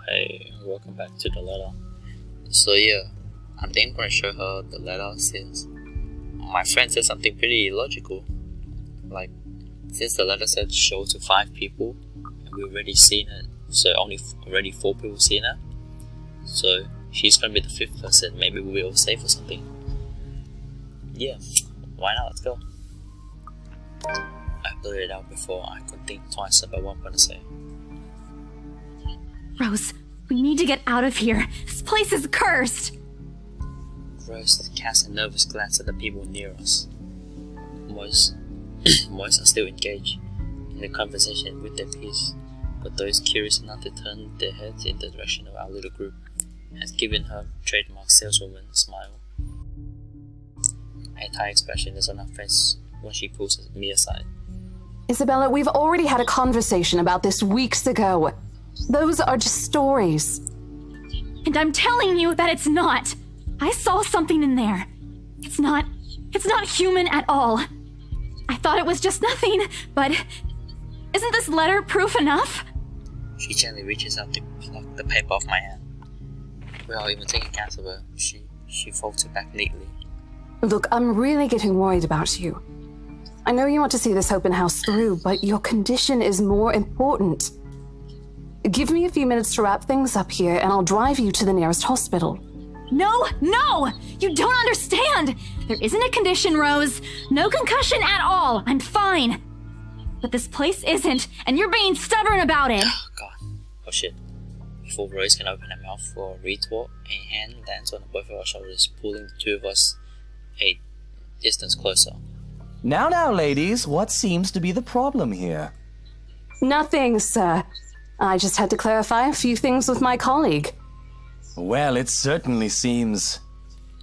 Hey, welcome back to the letter. So yeah, I think I'm gonna show her the letter since my friend said something pretty illogical. Like, since the letter said show to 5 people, and we've already seen it, so already 4 people seen it. So she's gonna be the 5th person. Maybe we'll be all safe or something. Yeah, why not? Let's go. I blurred it out before I could think twice about what I'm gonna say. Rose, we need to get out of here. This place is cursed. Rose cast a nervous glance at the people near us. Most are still engaged in the conversation with their peers, but those curious enough to turn their heads in the direction of our little group has given her trademark saleswoman smile. A tired expression is on her face when she pulls me aside. Isabella, we've already had a conversation about this weeks ago. Those are just stories. And I'm telling you that it's not. I saw something in there. It's not human at all. I thought it was just nothing, but isn't this letter proof enough? She gently reaches out to pluck the paper off my hand. Without even taking account of her, she folds it back neatly. Look, I'm really getting worried about you. I know you want to see this open house through, but your condition is more important. Give me a few minutes to wrap things up here, and I'll drive you to the nearest hospital. No! You don't understand! There isn't a condition, Rose. No concussion at all. I'm fine. But this place isn't, and you're being stubborn about it. Oh god. Oh shit. Before Rose can open her mouth for a retort, a hand lands on both of our shoulders, pulling the two of us a distance closer. Now, ladies, what seems to be the problem here? Nothing, sir. I just had to clarify a few things with my colleague. Well, it certainly seems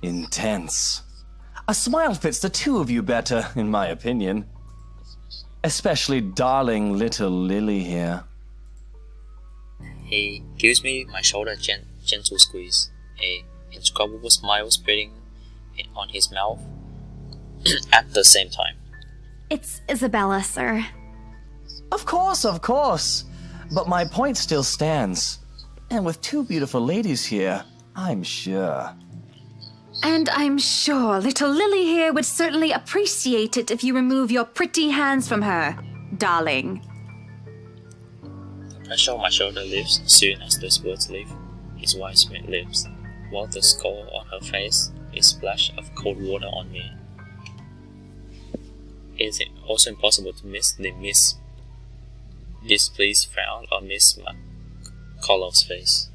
intense. A smile fits the two of you better, in my opinion. Especially darling little Lily here. He gives me my shoulder gentle squeeze, a indescribable smile spreading on his mouth at the same time. It's Isabella, sir. Of course. But my point still stands. And with 2 beautiful ladies here, I'm sure. And I'm sure little Lily here would certainly appreciate it if you remove your pretty hands from her, darling. The pressure on my shoulder lifts as soon as those words leave his white smooth lips, while the scar on her face is a splash of cold water on me. It is also impossible to miss the displeased frown on Miss McCullough's face.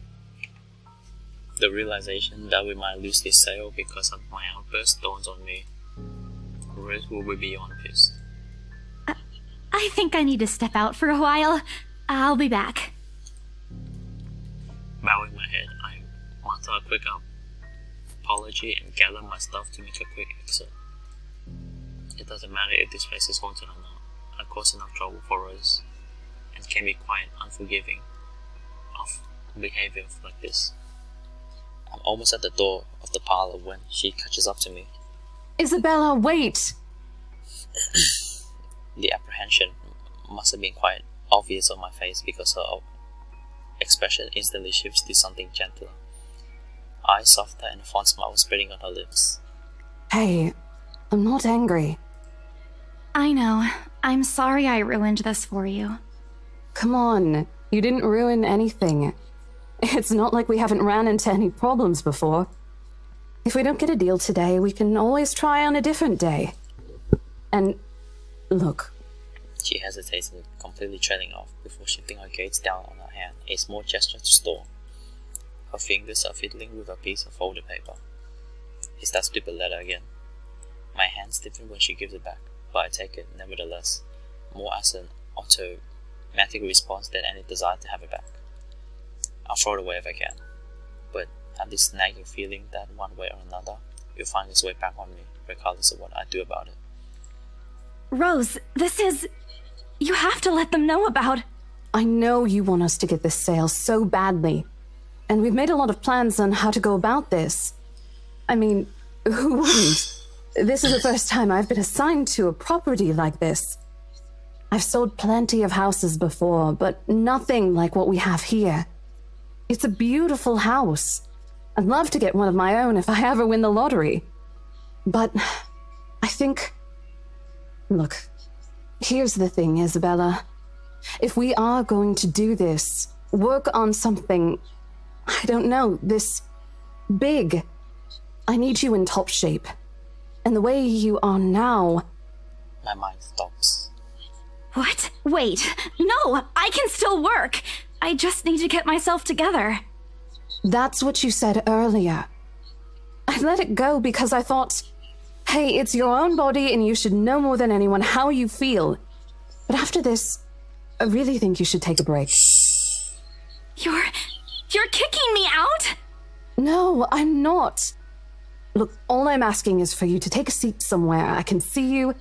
The realization that we might lose this sale because of my outburst dawns on me. Rose will be beyond pissed. I think I need to step out for a while. I'll be back. Bowing my head, I mutter a quick apology and gather my stuff to make a quick exit. It doesn't matter if this place is haunted or not. I caused enough trouble for Rose, and can be quite unforgiving of behavior like this. I'm almost at the door of the parlor when she catches up to me. Isabella, wait! The apprehension must have been quite obvious on my face because her expression instantly shifts to something gentler. Eyes softer and a fond smile spreading on her lips. Hey, I'm not angry. I know. I'm sorry I ruined this for you. Come on, you didn't ruin anything. It's not like we haven't ran into any problems before. If we don't get a deal today, we can always try on a different day. And look. She hesitates, completely trailing off before shifting her gaze down on her hand, a small gesture to stall. Her fingers are fiddling with a piece of folded paper. It's that stupid letter again. My hand stiffens when she gives it back, but I take it nevertheless, more as an automatic response than any desire to have it back. I'll throw it away if I can, but have this nagging feeling that one way or another, it will find its way back on me, regardless of what I do about it. Rose, you have to let them know about... I know you want us to get this sale so badly, and we've made a lot of plans on how to go about this. I mean, who wouldn't? This is the first time I've been assigned to a property like this. I've sold plenty of houses before, but nothing like what we have here. It's a beautiful house. I'd love to get one of my own if I ever win the lottery. But I think... Look, here's the thing, Isabella. If we are going to do this, work on something, I don't know, this big, I need you in top shape. And the way you are now... My mind stops. What? Wait. No, I can still work. I just need to get myself together. That's what you said earlier. I let it go because I thought, hey, it's your own body and you should know more than anyone how you feel. But after this, I really think you should take a break. You're kicking me out? No, I'm not. Look, all I'm asking is for you to take a seat somewhere I can see you,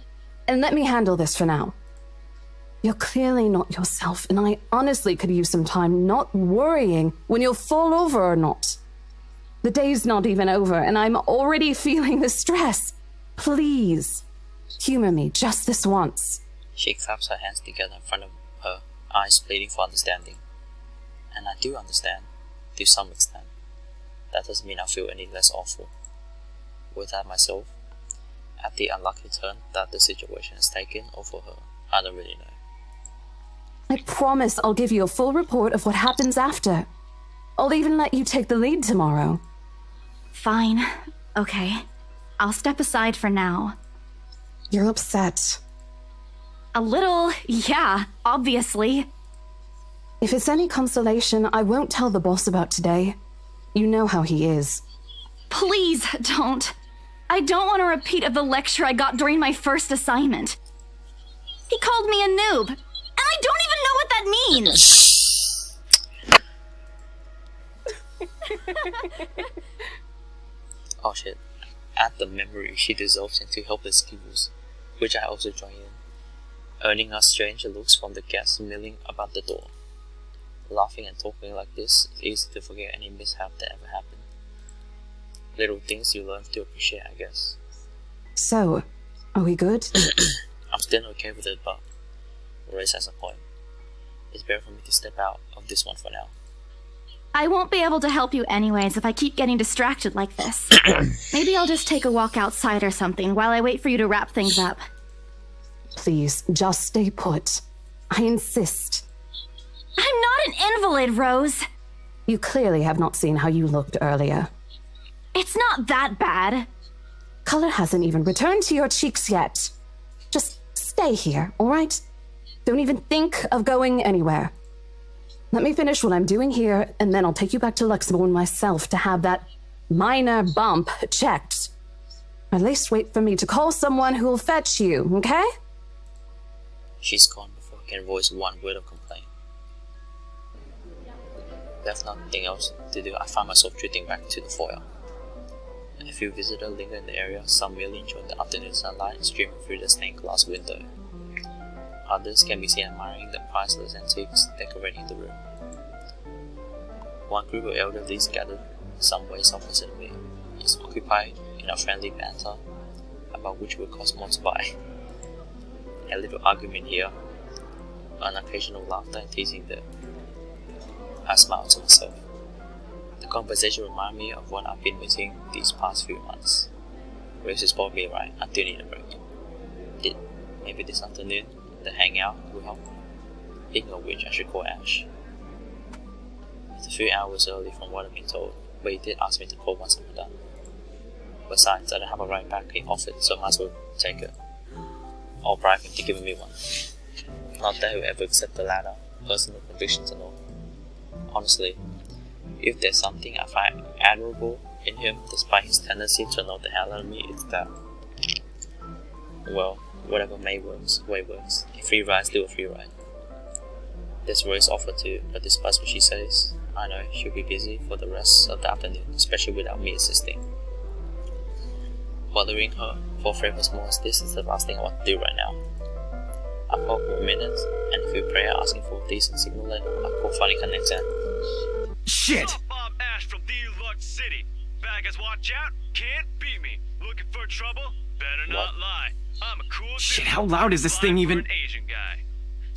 and let me handle this for now. You're clearly not yourself, and I honestly could use some time not worrying when you'll fall over or not. The day's not even over, and I'm already feeling the stress. Please, humor me just this once. She claps her hands together in front of her, eyes pleading for understanding. And I do understand, to some extent. That doesn't mean I feel any less awful. Without myself, at the unlucky turn that the situation has taken over her, I don't really know. I promise I'll give you a full report of what happens after. I'll even let you take the lead tomorrow. Fine. Okay. I'll step aside for now. You're upset. A little, yeah, obviously. If it's any consolation, I won't tell the boss about today. You know how he is. Please don't. I don't want a repeat of the lecture I got during my first assignment. He called me a noob, and I don't even know what that means. Oh shit. At the memory, she dissolves into helpless giggles, which I also join in, earning us strange looks from the guests milling about the door. Laughing and talking like this, it's easy to forget any mishap that ever happened. Little things you learn to appreciate, I guess. So, are we good? I'm still okay with it, but Grace has a point. It's better for me to step out of this one for now. I won't be able to help you anyways if I keep getting distracted like this. Maybe I'll just take a walk outside or something while I wait for you to wrap things up. Please, just stay put. I insist. I'm not an invalid, Rose. You clearly have not seen how you looked earlier. It's not that bad. Color hasn't even returned to your cheeks yet. Just stay here, all right? Don't even think of going anywhere. Let me finish what I'm doing here, and then I'll take you back to Luxembourg myself to have that minor bump checked. At least wait for me to call someone who'll fetch you, okay? She's gone before I can voice one word of complaint. There's nothing else to do. I find myself drifting back to the foyer. A few visitors linger in the area, some merely enjoying the afternoon sunlight streaming through the stained glass window. Others can be seen admiring the priceless antiques decorating the room. One group of elderlies gathered some ways opposite me is occupied in a friendly banter about which would cost more to buy. A little argument here, an occasional laughter and teasing there. I smiled to myself. The conversation reminded me of what I've been missing these past few months. Grace is probably right, I do need a break. Maybe this afternoon, the hangout will help. Speaking of which, I should call Ash. It's a few hours early from what I've been told, but he did ask me to call once I'm done. Besides, I don't have a ride back he offered, so I might as well take it. Or bribe him to give me one. Not that he'll ever accept the latter, personal convictions and all. Honestly, if there's something I find admirable in him, despite his tendency to annoy the hell out of me, it's that, well, whatever way works. A free ride's still a free ride. There's Roy's offer too, but despite what she says, I know she'll be busy for the rest of the afternoon, especially without me assisting. Bothering her for a favor as small as this is the last thing I want to do right now. I call for a minute, and a few prayer asking for a decent signal later, I call Funny Connect in. Shit! Bob Ash from Deluxe City. Baggers, watch out, can't beat me. Looking for trouble? Better not lie. I'm a cool Shit, how loud is this thing even? Asian guy.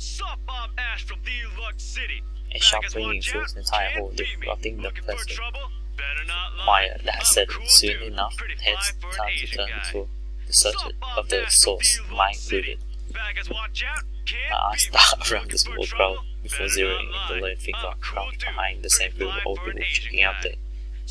Sup, I'm Ash from Deluxe City. A sharp ringing fills the entire hall, disrupting the Looking for pleasant trouble? Better not lie. quiet that has I'm a settled. cool Soon dude, enough, pretty heads fly for an time to Asian turn guy. to the subject of the source, my included. Baggers, watch out. Can't My eyes beat me. start around Looking the for small trouble? crowd before Better zeroing not in the lie. lone figure I'm a cool crouched dude, behind the same pretty group of fly old for an people Asian checking out guy. the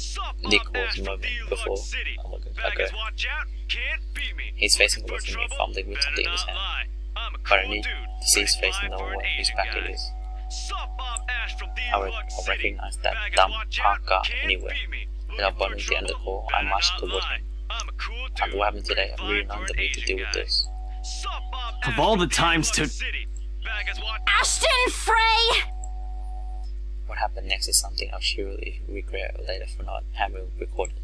Sup, Nick I'm was Ash a from moment Deluxe before. City. Oh my god, Baggers, okay. watch out. Can't beat me. He's facing Looking away for from me, trouble? fumbling with Better something in his not hand. lie. I'm a But I cool need dude, to see his pretty face fly and know for an what his Asian packet guy. is. Sup, I'm Ash from I Deluxe City. recognize that Baggers, dumb watch punk out. guy Can't anywhere. beat me. Without Looking for bothering to end the trouble? call, I Better marched not toward lie. him. I'm a cool And dude, what happened today? pretty I'm fly really for not an the mood to Asian deal with guy. this. Sup, I'm Of Ash all from the times Deluxe to- City. Baggers, watch Ashton Frey! What happened next is something I'll surely regret later for not having recorded.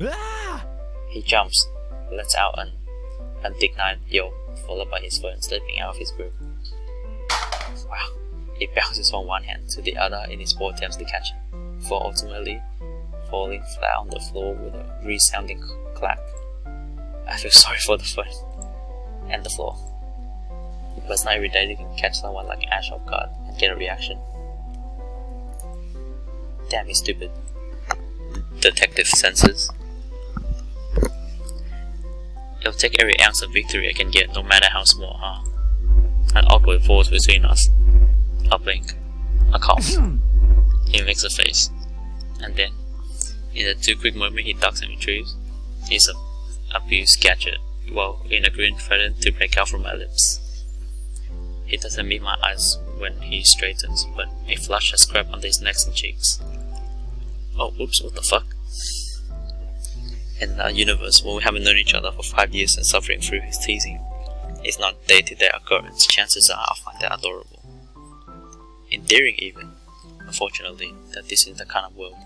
Ah! He jumps, lets out an indignant yell, followed by his phone slipping out of his grip. Wow. He bounces from one hand to the other in his poor attempts to catch it, before ultimately falling flat on the floor with a resounding clack. I feel sorry for the phone and the floor. But it's not every day you can catch someone like Ash off guard and get a reaction. Damn, he's stupid. Detective senses. It'll take every ounce of victory I can get, no matter how small, huh? An awkward pause between us. A blink. A cough. He makes a face. And then, in a too quick moment, he ducks and retrieves his abused gadget, while in a grin threatened to break out from my lips. He doesn't meet my eyes when he straightens, but a flush has crept under his neck and cheeks. Oh, whoops, what the fuck? In a universe where we haven't known each other for 5 years and suffering through his teasing is not a day-to-day occurrence, chances are I'll find that adorable. Endearing even, unfortunately, that this is the kind of world.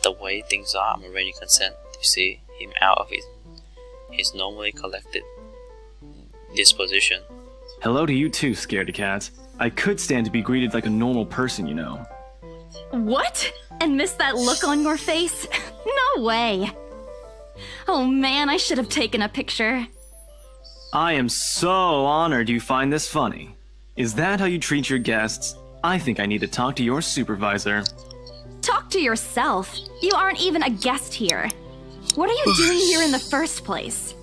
The way things are, I'm already content to see him out of his normally collected disposition. Hello to you too, scaredy cat. I could stand to be greeted like a normal person, you know. What? And miss that look on your face? No way! Oh man, I should have taken a picture. I am so honored you find this funny. Is that how you treat your guests? I think I need to talk to your supervisor. Talk to yourself. You aren't even a guest here. What are you doing here in the first place?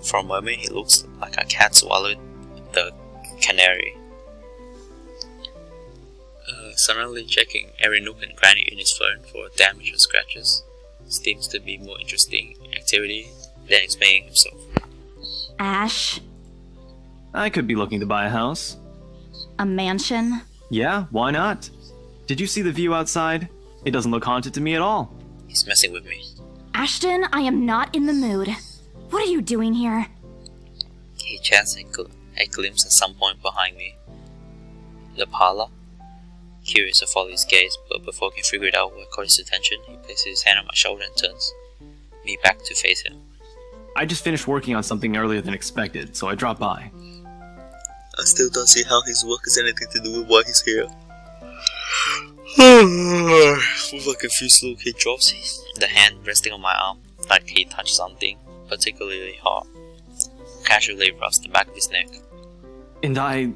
For a moment, he looks like a cat swallowed the canary. Suddenly checking every nook and cranny in his phone for damage or scratches seems to be more interesting activity than explaining himself. Ash, I could be looking to buy a house. a mansion? Yeah, why not? Did you see the view outside? It doesn't look haunted to me at all. He's messing with me. Ashton, I am not in the mood. What are you doing here? He chats a glimpse at some point behind me. The parlor. Curious to follow his gaze, but before he can figure it out what caught his attention, he places his hand on my shoulder and turns me back to face him. I just finished working on something earlier than expected, so I dropped by. I still don't see how his work has anything to do with why he's here. With a confused look, he drops the hand resting on my arm, like he touched something particularly hard. Casually rubs the back of his neck. And I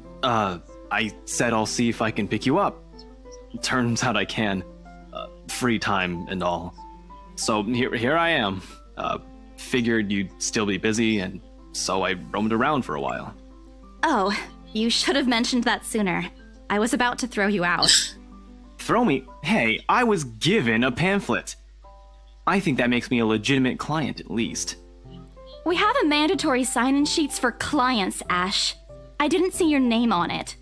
said I'll see if I can pick you up. Turns out I can. Free time and all. So here I am. Figured you'd still be busy, and so I roamed around for a while. Oh, you should have mentioned that sooner. I was about to throw you out. Throw me? Hey, I was given a pamphlet. I think that makes me a legitimate client, at least. We have a mandatory sign-in sheets for clients, Ash. I didn't see your name on it.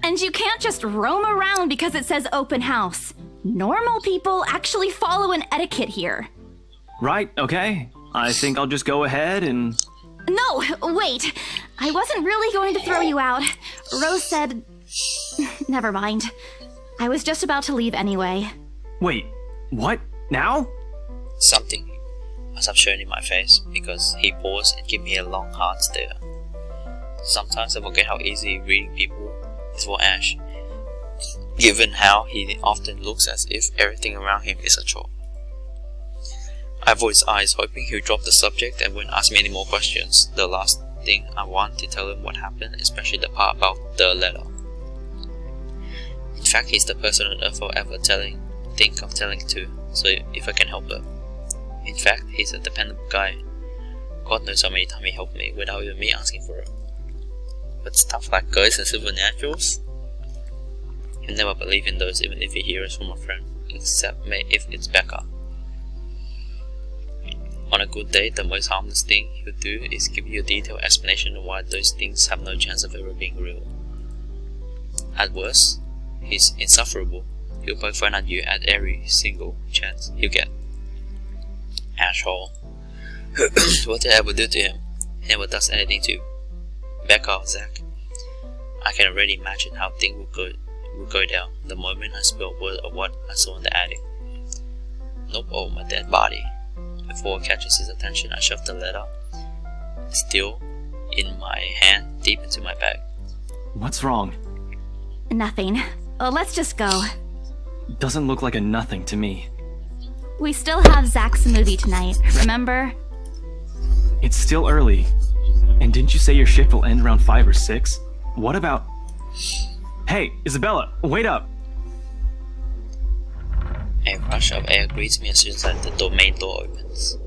And you can't just roam around because it says open house. Normal people actually follow an etiquette here. Right, okay. I think I'll just go ahead and... No, wait. I wasn't really going to throw you out. Rose said... Never mind. I was just about to leave anyway. Wait, what? Now? Something must have shown in my face, because he paused and gave me a long hard stare. Sometimes I forget how easy reading people is for Ash, given how he often looks as if everything around him is a chore. I avoid his eyes, hoping he'll drop the subject and won't ask me any more questions. The last thing I want to tell him what happened, especially the part about the letter. In fact, he's the person on earth I'll ever think of telling to, so if I can help it. In fact, he's a dependable guy. God knows how many times he helped me without even me asking for it. But stuff like ghosts and supernaturals? He'll never believe in those even if he hears from a friend, except if it's Becca. On a good day, the most harmless thing he'll do is give you a detailed explanation of why those things have no chance of ever being real. At worst, he's insufferable. He'll poke fun at you at every single chance he'll get. Asshole. What did I ever do to him? He never does anything to Becca or Zach. I can already imagine how things would go down the moment I spilled word of what I saw in the attic. Nope, oh, my dead body. Before it catches his attention, I shove the letter, still in my hand, deep into my bag. What's wrong? Nothing. Let's just go. Doesn't look like a nothing to me. We still have Zach's movie tonight, remember? It's still early. And didn't you say your shift will end around 5 or 6? What about... Hey, Isabella, wait up! A rush of air greets me as soon as the main door opens.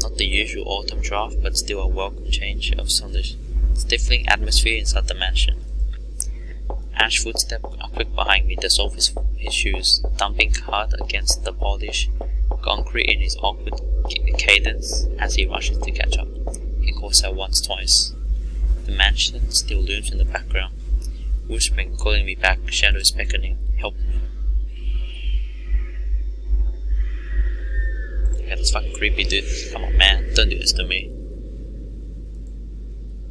Not the usual autumn draft, but still a welcome change of some stifling atmosphere inside the mansion. Ash's footsteps are quick behind me, the sole of his shoes thumping hard against the polished concrete in his awkward cadence as he rushes to catch up. He calls her once, twice. The mansion still looms in the background, whispering, calling me back, shadows beckoning, help me. Yeah, that's fucking creepy, dude. Come on, man, don't do this to me.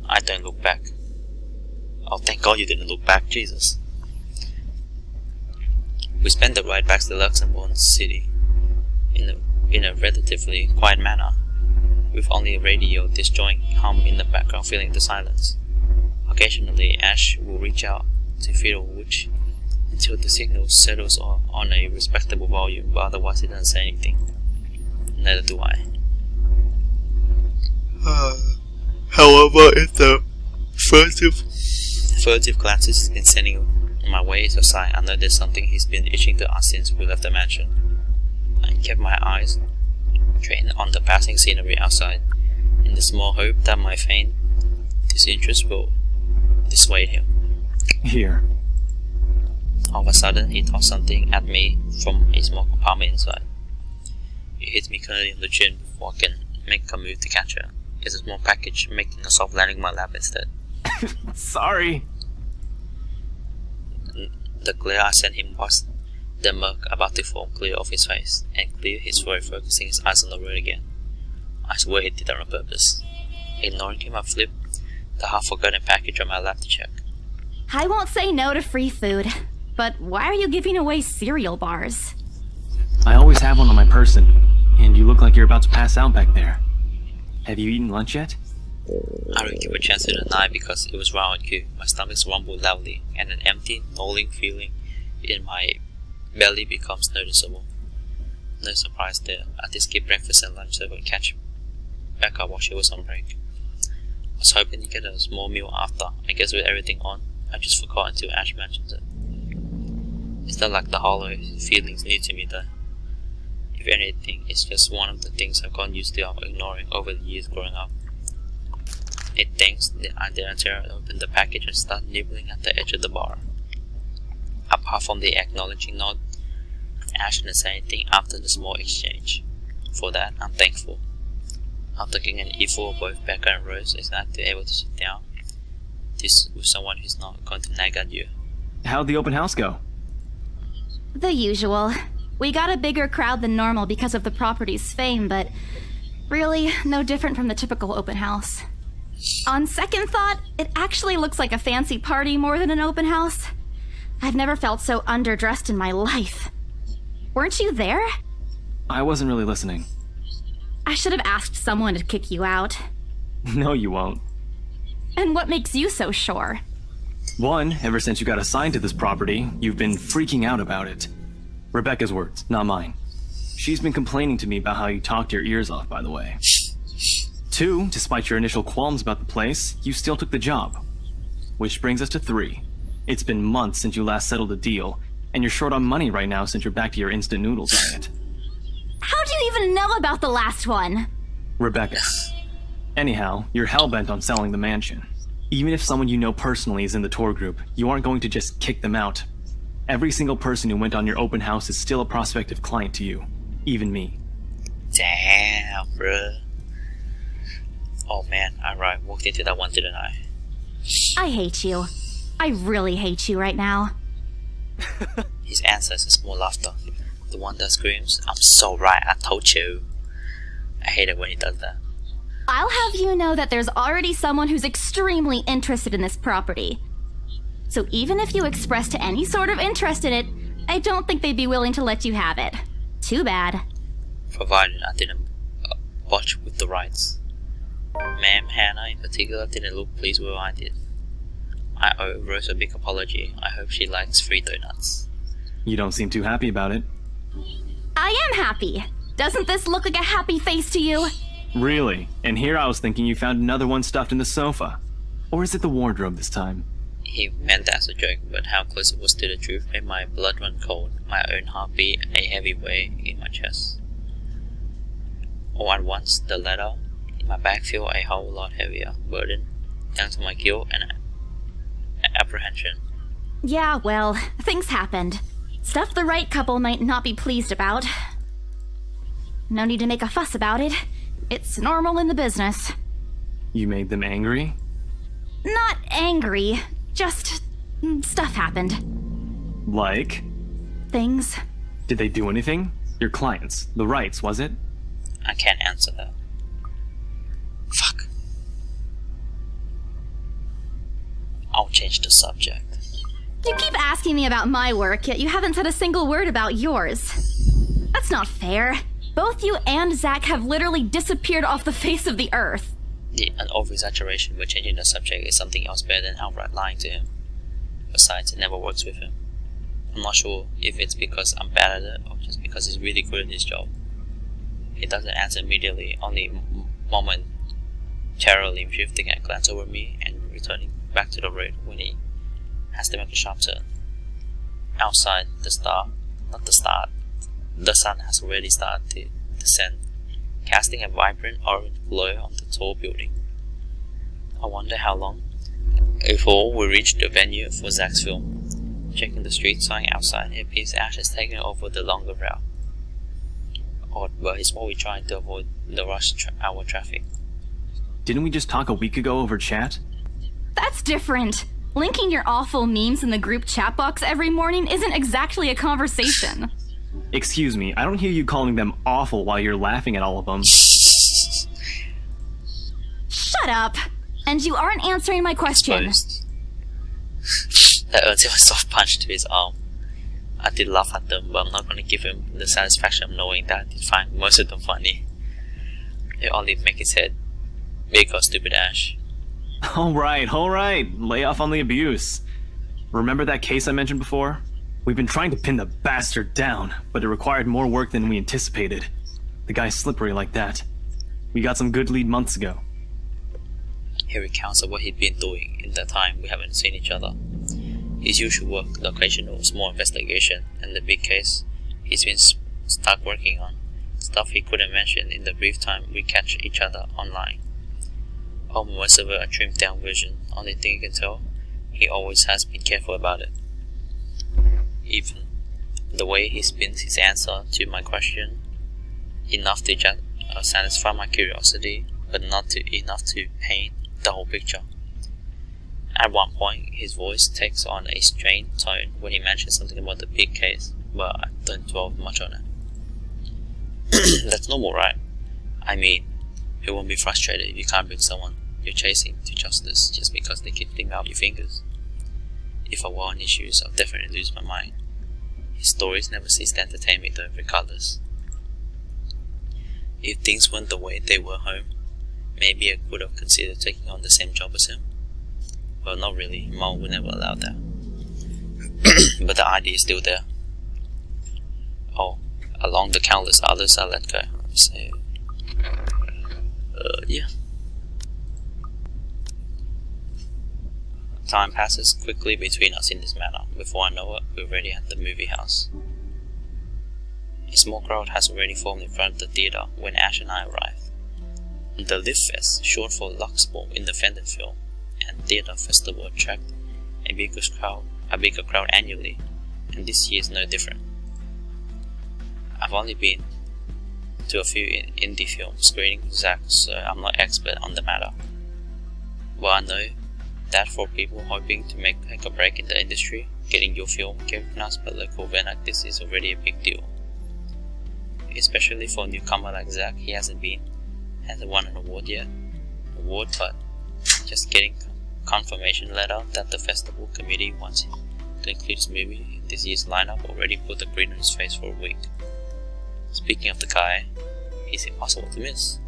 I don't look back. Oh, thank God you didn't look back, Jesus. We spent the ride back to Luxembourg City in a relatively quiet manner, with only a radio disjoint hum in the background filling the silence. Occasionally, Ash will reach out to fiddle which until the signal settles on a respectable volume, but otherwise he doesn't say anything. Neither do I. However, if the furtive glances he's been sending my way is a sign, I know there's something he's been itching to ask since we left the mansion. I kept my eyes trained on the passing scenery outside, in the small hope that my feigned disinterest will dissuade him. Here. All of a sudden, he tossed something at me from a small compartment inside. It hits me clearly on the chin before I can make a move to catch her. It's a small package, making a soft landing on my lap instead. Sorry. The glare I sent him was the murk about to form clear off his face, and clear his throat, focusing his eyes on the road again. I swear he did that on purpose. Ignoring him, I flipped the half-forgotten package on my lap to check. I won't say no to free food, but why are you giving away cereal bars? I always have one on my person, and you look like you're about to pass out back there. Have you eaten lunch yet? I didn't give a chance to deny because it was right on cue. My stomach rumbled loudly, and an empty, gnawing feeling in my belly becomes noticeable. No surprise there. I did skip breakfast and lunch so I would catch Becca while she was on break. I was hoping to get a small meal after. I guess with everything on, I just forgot until Ash mentioned it. It's not like the hollow feelings new to me though. If anything, it's just one of the things I've gotten used to ignoring over the years growing up. It thinks that I didn't tear open the package and start nibbling at the edge of the bar. Apart from the acknowledging nod, Ash didn't say anything after the small exchange. For that, I'm thankful. After getting an earful of both Becca and Rose, it's not able to sit down this with someone who's not going to nag at you. How'd the open house go? The usual. We got a bigger crowd than normal because of the property's fame, but really no different from the typical open house. On second thought, it actually looks like a fancy party more than an open house. I've never felt so underdressed in my life. Weren't you there? I wasn't really listening. I should have asked someone to kick you out. No, you won't. And what makes you so sure? One, ever since you got assigned to this property, you've been freaking out about it. Rebecca's words, not mine. She's been complaining to me about how you talked your ears off, by the way. 2, despite your initial qualms about the place, you still took the job. Which brings us to 3. It's been months since you last settled a deal, and you're short on money right now since you're back to your instant noodle diet. How do you even know about the last one? Rebecca. Anyhow, you're hell-bent on selling the mansion. Even if someone you know personally is in the tour group, you aren't going to just kick them out. Every single person who went on your open house is still a prospective client to you. Even me. Damn, bruh. Oh man, I walked into that one, didn't I? I hate you. I really hate you right now. His answer is a small laughter. The one that screams, "I'm so right, I told you." I hate it when he does that. I'll have you know that there's already someone who's extremely interested in this property. So even if you expressed any sort of interest in it, I don't think they'd be willing to let you have it. Too bad. Provided I didn't botch with the rights. Ma'am Hannah in particular didn't look pleased with what I did. I owe Rose a big apology. I hope she likes free donuts. You don't seem too happy about it. I am happy. Doesn't this look like a happy face to you? Really? And here I was thinking you found another one stuffed in the sofa. Or is it the wardrobe this time? He meant that as a joke, but how close it was to the truth made my blood run cold, my own heart beat a heavy weight in my chest. All at once, the letter in my back felt a whole lot heavier, burdened down to my guilt and apprehension. Yeah, well, things happened. Stuff the right couple might not be pleased about. No need to make a fuss about it. It's normal in the business. You made them angry? Not angry, just stuff happened. Like? Things. Did they do anything? Your clients, the rights, was it? I can't answer that. Fuck. I'll change the subject. You keep asking me about my work, yet you haven't said a single word about yours. That's not fair. Both you and Zach have literally disappeared off the face of the earth. An over-exaggeration with changing the subject is something else better than outright lying to him. Besides, it never works with him. I'm not sure if it's because I'm bad at it or just because he's really good at his job. He doesn't answer immediately, only momentarily shifting a glance over me and returning back to the road when he has to make a sharp turn. Outside, the sun has already started to descend, casting a vibrant orange glow on the tall building. I wonder how long before we reach the venue for Zach's film. Checking the street sign outside, it appears Ash has taken over the longer route. Odd, but he's probably trying to avoid the rush hour traffic. Didn't we just talk a week ago over chat? That's different. Linking your awful memes in the group chat box every morning isn't exactly a conversation. Excuse me, I don't hear you calling them awful while you're laughing at all of them. Shut up! And you aren't answering my question. Exposed. That earns him a soft punch to his arm. I did laugh at them, but I'm not going to give him the satisfaction of knowing that I did find most of them funny. It only make his head big or stupid Ash. Alright, lay off on the abuse. Remember that case I mentioned before? We've been trying to pin the bastard down, but it required more work than we anticipated. The guy's slippery like that. We got some good lead months ago. He recounts of what he'd been doing in the time we haven't seen each other. His usual work, the occasional small investigation, and the big case he's been stuck working on. Stuff he couldn't mention in the brief time we catch each other online. Almost of a trimmed down version. Only thing you can tell, he always has been careful about it. Even the way he spins his answer to my question, enough to satisfy my curiosity, but not enough to paint the whole picture. At one point, his voice takes on a strained tone when he mentions something about the big case, but I don't dwell much on it. That's normal, right? I mean, who won't be frustrated if you can't bring someone you're chasing to justice just because they keep thinking out your fingers? If I were on issues, I'll definitely lose my mind. His stories never cease to entertain me though, regardless. If things went the way they were home, maybe I could have considered taking on the same job as him. Well, not really, Mom would never allow that. But the idea is still there. Oh, along the countless others I let go. So, yeah. Time passes quickly between us in this manner. Before I know it, we're already at the movie house. A small crowd has already formed in front of the theater when Ash and I arrive. The Live Fest, short for Luxembourg Independent Film and Theatre Festival, attract a bigger crowd annually, and this year is no different. I've only been to a few indie film screenings with Zach, so I'm not expert on the matter. But I know that for people hoping to make a break in the industry, getting your film recognized by a local event like this is already a big deal. Especially for a newcomer like Zach, he hasn't won an award yet, but just getting confirmation letter that the festival committee wants to include his movie in this year's lineup already put the grin on his face for a week. Speaking of the guy, he's impossible to miss.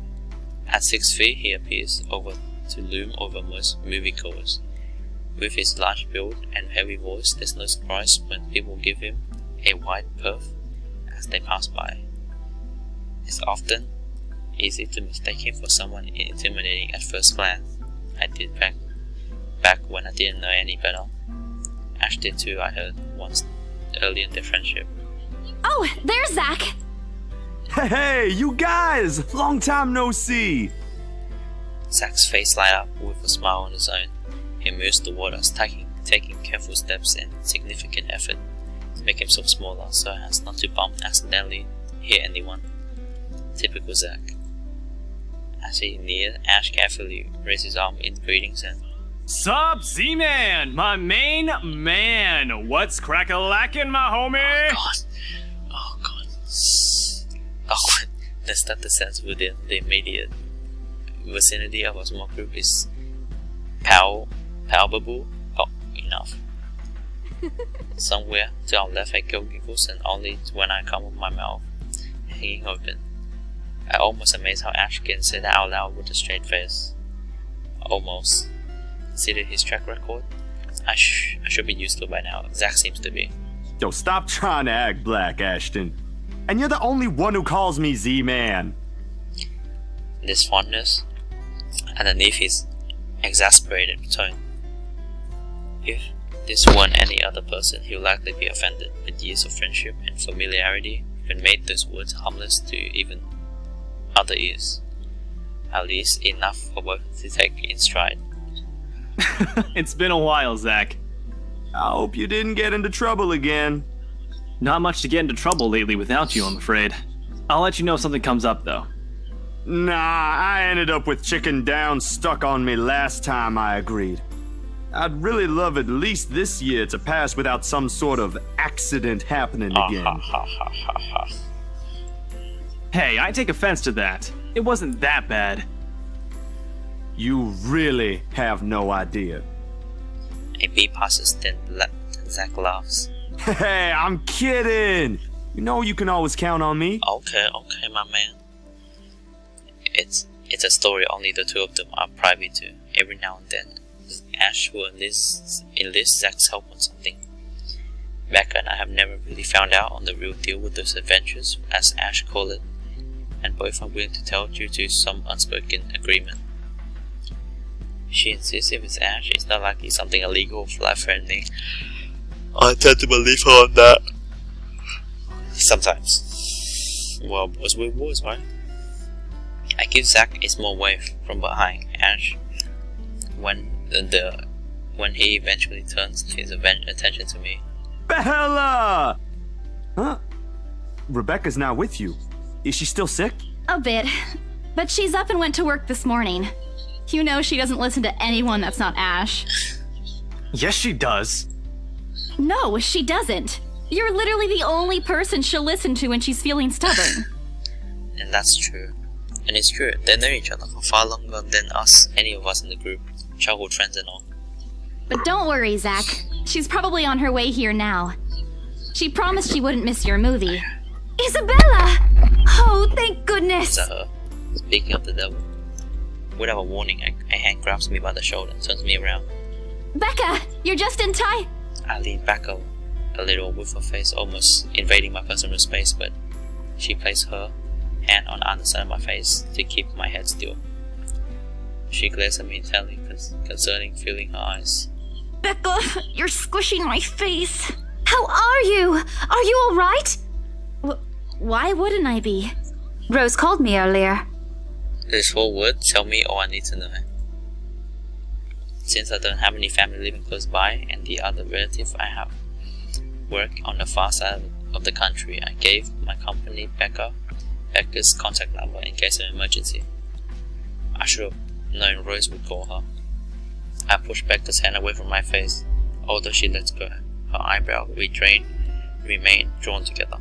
At 6 feet, he appears to loom over most moviegoers. With his large build and heavy voice, there's no surprise when people give him a wide berth as they pass by. It's often easy to mistake him for someone intimidating at first glance. I did back when I didn't know any better. Ash did too, I heard, once early in their friendship. Oh, there's Zach! Hey, you guys! Long time no see! Zach's face light up with a smile on his own. He moves toward us, taking careful steps and significant effort to make himself smaller so as not to accidentally hit anyone. Typical Zach. As he nears, Ash carefully raises his arm in greetings and Sup, Z-Man, my main man. What's crack-a-lackin', my homie? Oh god. That's not the sense within the immediate vicinity of a small group is palpable. Oh, enough. Somewhere to our left, a girl giggles, and only when I come with my mouth hanging open. I almost amazed how Ash can say that out loud with a straight face. Almost. Consider his track record. I should be used to it by now. Zach seems to be. Yo, stop trying to act black, Ashton. And you're the only one who calls me Z-Man. This fondness underneath his exasperated tone. If this weren't any other person, he would likely be offended, but years of friendship and familiarity even made those words harmless to even other ears. At least enough for both to take in stride. It's been a while, Zach. I hope you didn't get into trouble again. Not much to get into trouble lately without you, I'm afraid. I'll let you know if something comes up, though. Nah, I ended up with chicken down stuck on me last time I agreed. I'd really love at least this year to pass without some sort of accident happening again. Hey, I take offense to that. It wasn't that bad. You really have no idea. A beat passes, then Zach laughs. Hey, I'm kidding! You know you can always count on me. Okay, my man. It's a story only the two of them are privy to. Every now and then, Ash will enlist Zach's help on something. Becca and I have never really found out on the real deal with those adventures, as Ash called it, and both are willing to tell due to some unspoken agreement. She insists if it's Ash, it's not likely something illegal or life-threatening. I tend to believe her on that. Sometimes. Well, boys will boys, right? I give Zach a small wave from behind Ash when he eventually turns his attention to me. Bella! Huh? Rebecca's not with you. Is she still sick? A bit. But she's up and went to work this morning. You know she doesn't listen to anyone that's not Ash. Yes, she does. No, she doesn't. You're literally the only person she'll listen to when she's feeling stubborn. And that's true. And it's true, they know each other for far longer than any of us in the group. Childhood friends and all. But don't worry, Zach. She's probably on her way here now. She promised she wouldn't miss your movie. Isabella! Oh, thank goodness! Is that her? Speaking of the devil. Without a warning, a hand grabs me by the shoulder and turns me around. Becca, you're just in time. I lean back a little with her face almost invading my personal space, but she placed her hand on the underside of my face to keep my head still. She glares at me intently, concerning feeling her eyes. Becca, you're squishing my face. How are you? Are you alright? Why wouldn't I be? Rose called me earlier. This whole word tell me all I need to know. Since I don't have any family living close by and the other relative I have work on the far side of the country, I gave my company Becca's contact number in case of emergency. I should have known Rose would call her. I pushed Becca's hand away from my face. Although she let go, her eyebrow remained drawn together.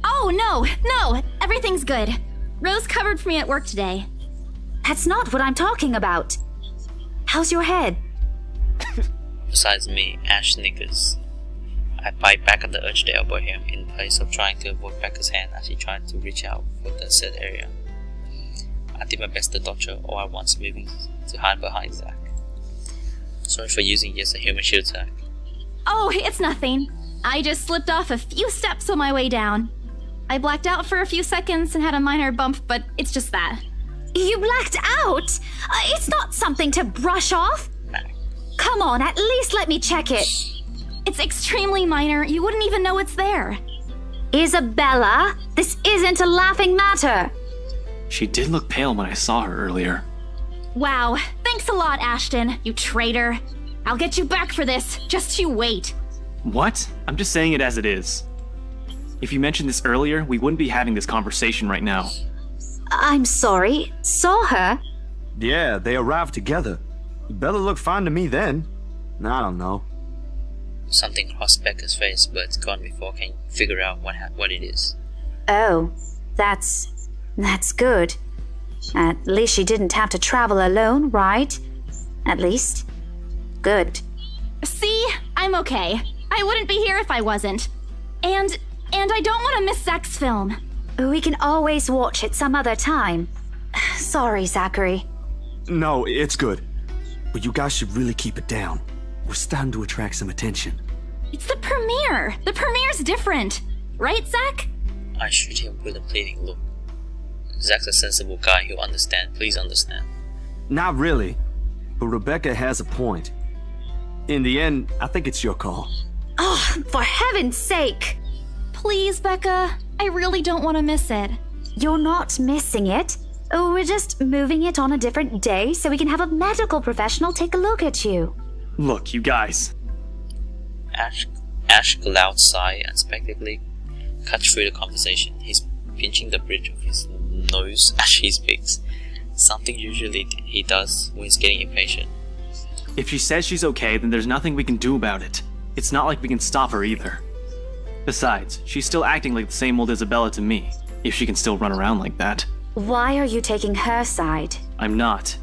Oh, no, everything's good. Rose covered for me at work today. That's not what I'm talking about. How's your head? Besides me, Ash snickers. I bite back at the urge to elbow him in place of trying to avoid Becca's hand as he tried to reach out for the said area. I did my best to dodge her all at once, moving to hide behind Zach. Sorry for using you as a human shield tag. Oh, it's nothing. I just slipped off a few steps on my way down. I blacked out for a few seconds and had a minor bump, but it's just that. You blacked out? It's not something to brush off. Come on, at least let me check it. It's extremely minor. You wouldn't even know it's there. Isabella, this isn't a laughing matter. She did look pale when I saw her earlier. Wow, thanks a lot, Ashton, you traitor. I'll get you back for this. Just you wait. What? I'm just saying it as it is. If you mentioned this earlier, we wouldn't be having this conversation right now. I'm sorry. Saw her? Yeah, they arrived together. Bella looked fine to me then. I don't know. Something crossed Becca's face, but it's gone before I can figure out what it is. Oh, that's good. At least she didn't have to travel alone, right? At least. Good. See? I'm okay. I wouldn't be here if I wasn't. And I don't want to miss Zach's film. We can always watch it some other time. Sorry, Zachary. No, it's good. But you guys should really keep it down. We're starting to attract some attention. It's the premiere. The premiere's different. Right, Zach? I shoot him with a pleading look. Zach's a sensible guy, he'll understand. Please understand. Not really. But Rebecca has a point. In the end, I think it's your call. Oh, for heaven's sake! Please, Becca. I really don't want to miss it. You're not missing it. We're just moving it on a different day so we can have a medical professional take a look at you. Look, you guys. Ash glowed sigh and spectacly cut through the conversation. He's pinching the bridge of his nose as he speaks. Something usually he does when he's getting impatient. If she says she's okay, then there's nothing we can do about it. It's not like we can stop her either. Besides, she's still acting like the same old Isabella to me, if she can still run around like that. Why are you taking her side? I'm not.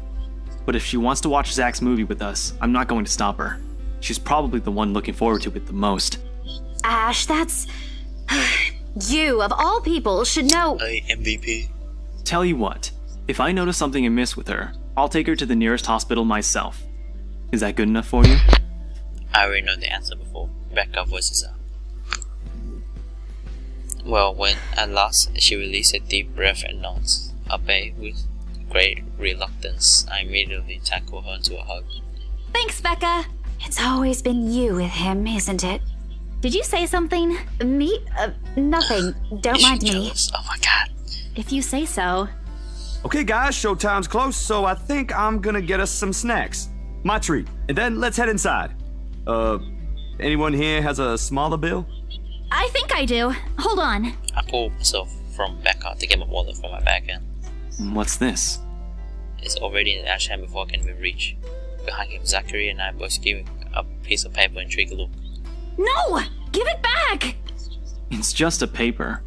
But if she wants to watch Zach's movie with us, I'm not going to stop her. She's probably the one looking forward to it the most. Ash, that's... You, of all people, should know... Hey, MVP. Tell you what, if I notice something amiss with her, I'll take her to the nearest hospital myself. Is that good enough for you? I already know the answer before Becca voices out. Well, when at last she released a deep breath and nods, obey with great reluctance, I immediately tackle her into a hug. Thanks, Becca. It's always been you with him, isn't it? Did you say something? Me? Nothing. Don't mind me. Jealous? Oh my god. If you say so. Okay, guys, showtime's close, so I think I'm gonna get us some snacks. My treat. And then let's head inside. Anyone here has a smaller bill? I think I do. Hold on. I pull myself from Becca to get my wallet from my back end. What's this? It's already in Ash's hand before I can even reach. Behind him, Zachary and I both give a piece of paper and take a look. No! Give it back! It's just a paper.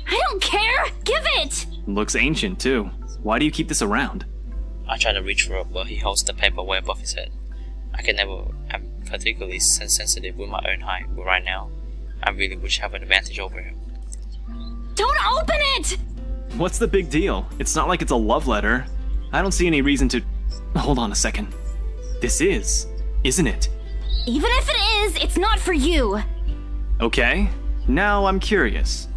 I don't care! Give it! Looks ancient, too. Why do you keep this around? I try to reach for it, but he holds the paper way above his head. I'm particularly sensitive with my own height, but right now, I really wish I have an advantage over him. Don't open it! What's the big deal? It's not like it's a love letter. I don't see any reason to... Hold on a second. This is, isn't it? Even if it is, it's not for you. Okay, now I'm curious.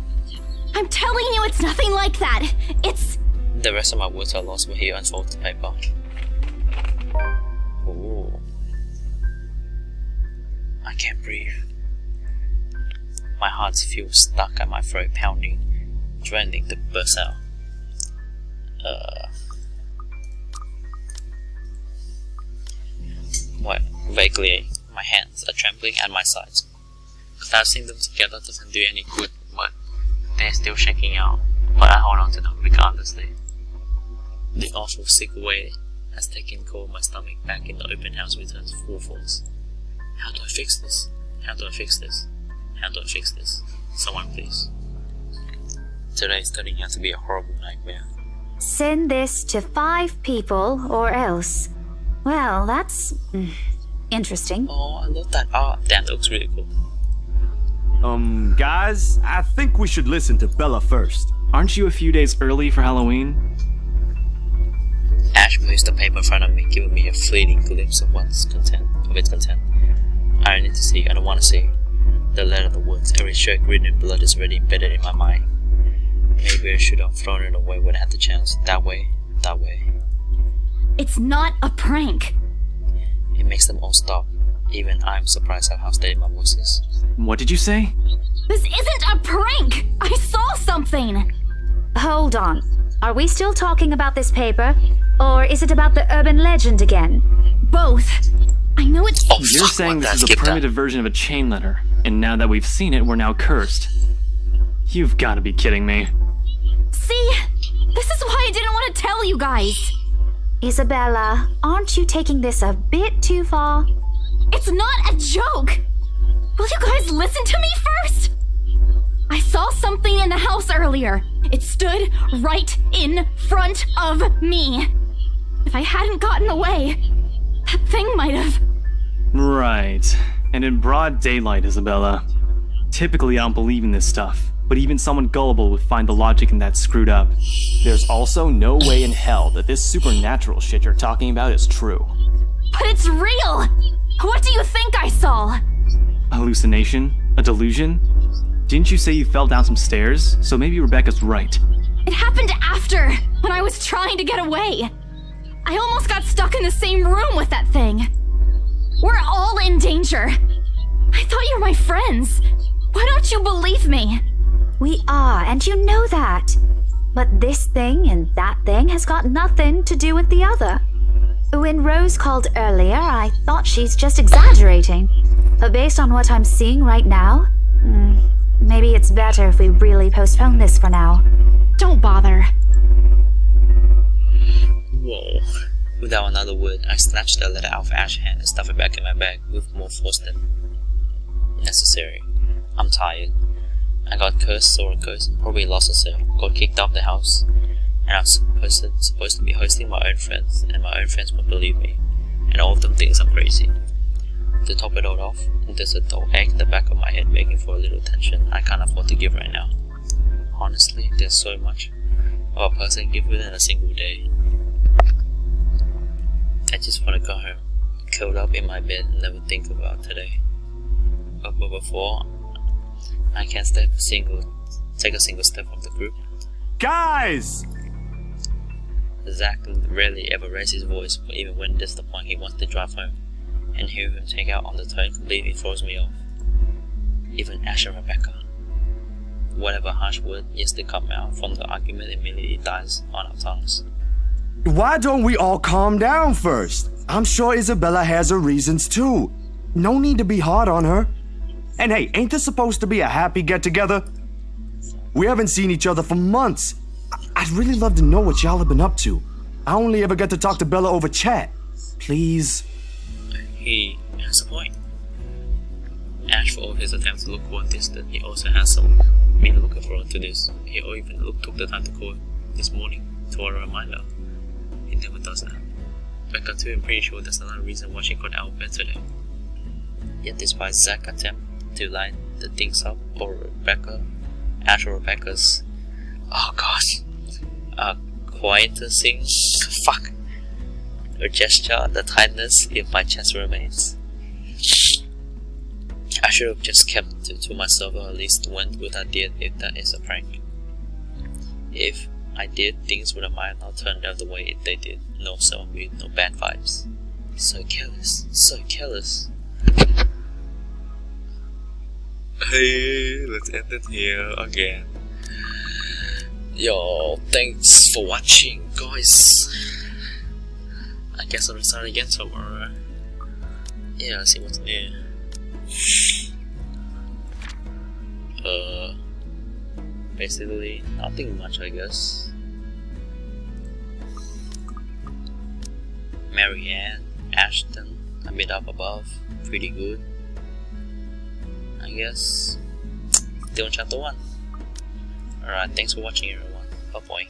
I'm telling you it's nothing like that. It's... The rest of my words are lost when he unfolds the paper. Ooh. I can't breathe. My heart feels stuck at my throat, pounding, threatening to burst out. Vaguely, my hands are trembling at my sides. Clasping them together doesn't do any good, but they're still shaking out. But I hold on to them regardlessly. The awful sick weight has taken hold of my stomach. Back in the open house returns full force. How do I fix this? How do I fix this? How do I fix this? Someone please. Today is turning out to be a horrible nightmare. Send this to 5 people or else. Well, that's interesting. Oh, I love that art. That looks really cool. Guys, I think we should listen to Bella first. Aren't you a few days early for Halloween? Ash moves the paper in front of me, giving me a fleeting glimpse of its content. I don't need to see, I don't want to see. The letter, the words, every stroke written in blood is already embedded in my mind. Maybe I should have thrown it away when I had the chance. That way. It's not a prank. It makes them all stop. Even I'm surprised at how steady my voice is. What did you say? This isn't a prank! I saw something! Hold on. Are we still talking about this paper? Or is it about the urban legend again? Both. I know it's... Oh, You're fuck, saying what, this is a primitive version of a chain letter, and now that we've seen it, we're now cursed. You've got to be kidding me. See? This is why I didn't want to tell you guys. Isabella, aren't you taking this a bit too far? It's not a joke! Will you guys listen to me first? I saw something in the house earlier. It stood right in front of me. If I hadn't gotten away, that thing might have... Right. And in broad daylight, Isabella. Typically, I don't believe in this stuff, but even someone gullible would find the logic in that screwed up. There's also no way in hell that this supernatural shit you're talking about is true. But it's real! What do you think I saw? Hallucination? A delusion? Didn't you say you fell down some stairs? So maybe Rebecca's right. It happened after, when I was trying to get away. I almost got stuck in the same room with that thing. We're all in danger. I thought you were my friends. Why don't you believe me? We are, and you know that. But this thing and that thing has got nothing to do with the other. When Rose called earlier, I thought she's just exaggerating. But based on what I'm seeing right now, maybe it's better if we really postpone this for now. Don't bother. Whoa. Without another word, I snatched the letter out of Ash's hand and stuffed it back in my bag with more force than necessary. I'm tired. I got cursed, saw a ghost, and probably lost a sale, got kicked out of the house, and I was supposed to be hosting my own friends, and my own friends won't believe me, and all of them think I'm crazy. To top it all off, there's a dull ache in the back of my head begging for a little attention I can't afford to give right now. Honestly, there's so much of a person can give within a single day. I just want to go home, curled up in my bed and never think about today. But before, I can't take a single step from the group. Guys! Zach rarely ever raises his voice, but even when there's the point he wants to drive home, and hear him take out on the tone completely throws me off. Even Ash and Rebecca. Whatever harsh word is to come out from the argument immediately dies on our tongues. Why don't we all calm down first? I'm sure Isabella has her reasons too. No need to be hard on her. And hey, ain't this supposed to be a happy get-together? We haven't seen each other for months. I'd really love to know what y'all have been up to. I only ever get to talk to Bella over chat. Please. He has a point. Ash, for all his attempts to look cool and distant, he also has some been looking forward to this. He even took the time to call this morning to a reminder. He never does that. Becca too, I'm pretty sure that's another reason why she got out of bed today. Yet despite Zach's attempt to line the things up, or Ash or Rebecca's, oh gosh, quieter sing, fuck, a gesture, the tightness in my chest remains. I should have just kept it to myself, or at least went with idea if that is a prank. If I did, things would have might not turned out the way they did. No self-mute, no bad vibes. So careless, so careless. Hey, let's end it here again. Yo, thanks for watching, guys. I guess I'll start again tomorrow. Yeah, let's see what's new. Basically nothing much, I guess. Marianne, Ashton, I made up above, pretty good, I guess. Still on chapter 1. Alright, thanks for watching everyone. Bye bye.